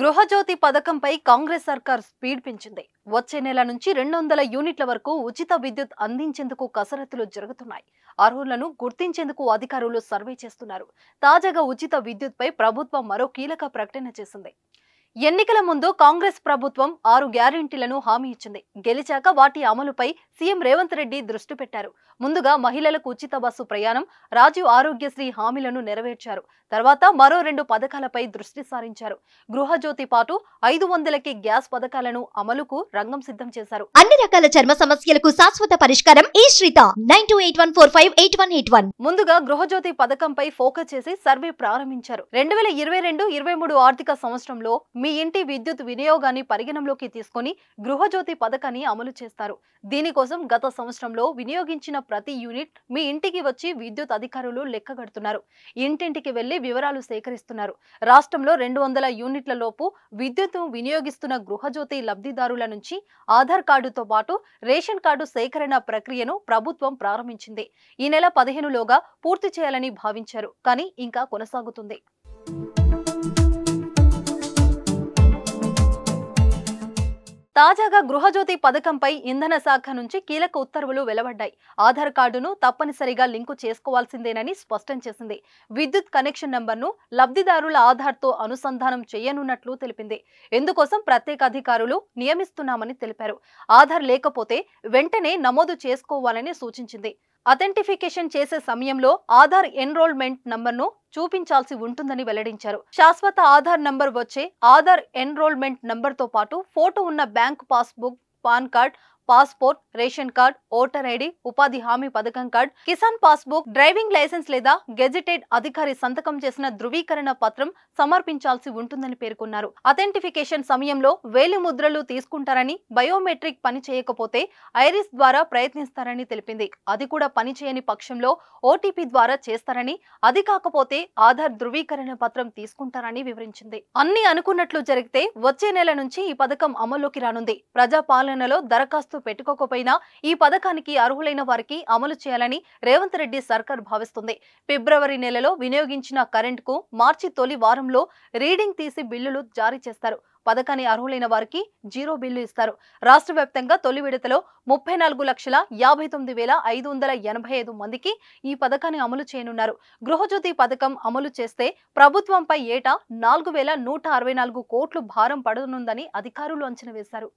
గృహజ్యోతి పథకంపై కాంగ్రెస్ సర్కార్ స్పీడ్ పెంచింది. వచ్చే నెల నుంచి 200 యూనిట్ల వరకు ఉచిత విద్యుత్ అందించేందుకు కసరత్తులు జరుగుతున్నాయి. అర్హులను గుర్తించేందుకు అధికారులు సర్వే చేస్తున్నారు. తాజాగా ఉచిత విద్యుత్పై ప్రభుత్వం మరో కీలక ప్రకటన చేసింది. ఎన్నికల ముందు కాంగ్రెస్ ప్రభుత్వం 6 గ్యారెంటీలను హామీ ఇచ్చింది. గెలిచాక వాటి అమలుపై సీఎం రేవంత్ రెడ్డి దృష్టి పెట్టారు. ముందుగా మహిళలకు ఉచిత బస్సు ప్రయాణం, రాజీవ్ ఆరోగ్యశ్రీ హామీలను నెరవేర్చారు. తర్వాత మరో 2 పథకాలపై దృష్టి సారించారు. గృహజ్యోతి పాటు 500కి గ్యాస్ పథకాలను అమలుకు రంగం సిద్ధం చేశారు. అన్ని రకాల చర్మ సమస్యలకు శాశ్వత పరిష్కారం ఈ శ్రీత 9281458181. ముందుగా గృహజ్యోతి పథకంపై ఫోకస్ చేసి సర్వే ప్రారంభించారు. 2022-23 ఆర్థిక సంవత్సరంలో మీ ఇంటి విద్యుత్ వినియోగాన్ని పరిగణనలోకి తీసుకొని గృహజ్యోతి పథకాన్ని అమలు చేస్తారు. దీనికోసం గత సంవత్సరంలో వినియోగించిన ప్రతి యూనిట్ మీ ఇంటికి వచ్చి విద్యుత్ అధికారులు లెక్కగడుతున్నారు. ఇంటింటికి వెళ్లి వివరాలు సేకరిస్తున్నారు. రాష్ట్రంలో 200 యూనిట్ల లోపు విద్యుత్ వినియోగిస్తున్న గృహజ్యోతి లబ్ధిదారుల నుంచి ఆధార్ కార్డుతో పాటు రేషన్ కార్డు సేకరణ ప్రక్రియను ప్రభుత్వం ప్రారంభించింది. ఈ నెల 15లోగా పూర్తి చేయాలని భావించారు. కానీ ఇంకా కొనసాగుతుంది. తాజాగా గృహజ్యోతి పథకంపై ఇంధన శాఖ నుంచి కీలక ఉత్తర్వులు వెలువడ్డాయి. ఆధార్ కార్డును తప్పనిసరిగా లింకు చేసుకోవాల్సిందేనని స్పష్టం చేసింది. విద్యుత్ కనెక్షన్ నంబర్ను లబ్ధిదారుల ఆధార్తో అనుసంధానం చేయనున్నట్లు తెలిపింది. ఇందుకోసం ప్రత్యేక అధికారులు నియమిస్తున్నామని తెలిపారు. ఆధార్ లేకపోతే వెంటనే నమోదు చేసుకోవాలని సూచించింది. అథెంటిఫికేషన్ చేసే సమయంలో ఆధార్ ఎన్రోల్మెంట్ నంబర్ను చూపించాల్సి ఉంటుందని వెల్లడించారు. శాశ్వత ఆధార్ నంబర్ వచ్చే ఆధార్ ఎన్రోల్మెంట్ నంబర్తో పాటు ఫోటో ఉన్న bank passbook, PAN card, passport, ration card, voter ID, ఉపాధి హామీ పథకం card, Kisan passbook, driving licence లేదా గెజిటెడ్ అధికారి సంతకం చేసిన ధృవీకరణ పత్రం సమర్పించాల్సి ఉంటుందని పేర్కొన్నారు. అథెంటిఫికేషన్ సమయంలో వేలి ముద్రలు తీసుకుంటారని, బయోమెట్రిక్ పని చేయకపోతే ఐరిస్ ద్వారా ప్రయత్నిస్తారని తెలిపింది. అది కూడా పని చేయని పక్షంలో ఓటీపీ ద్వారా చేస్తారని, అది కాకపోతే ఆధార్ ధృవీకరణ పత్రం తీసుకుంటారని వివరించింది. అన్ని అనుకున్నట్లు జరిగితే వచ్చే నెల నుంచి ఈ పథకం అమల్లోకి రానుంది. ప్రజాపాలనలో దరఖాస్తు పెట్టుకోకపోయినా ఈ పథకానికి అర్హులైన వారికి అమలు చేయాలని రేవంత్ రెడ్డి సర్కార్ భావిస్తుంది. ఫిబ్రవరి నెలలో వినియోగించిన కరెంటుకు మార్చి తొలి వారంలో రీడింగ్ తీసి బిల్లులు జారీ చేస్తారు. పథకాన్ని అర్హులైన వారికి 0 బిల్లు ఇస్తారు. రాష్ట్ర వ్యాప్తంగా తొలి విడతలో 34,59,585 మందికి ఈ పథకాన్ని అమలు చేయనున్నారు. గృహజ్యోతి పథకం అమలు చేస్తే ప్రభుత్వంపై ఏటా 4,164 కోట్లు భారం పడనుందని అధికారులు అంచనా వేశారు.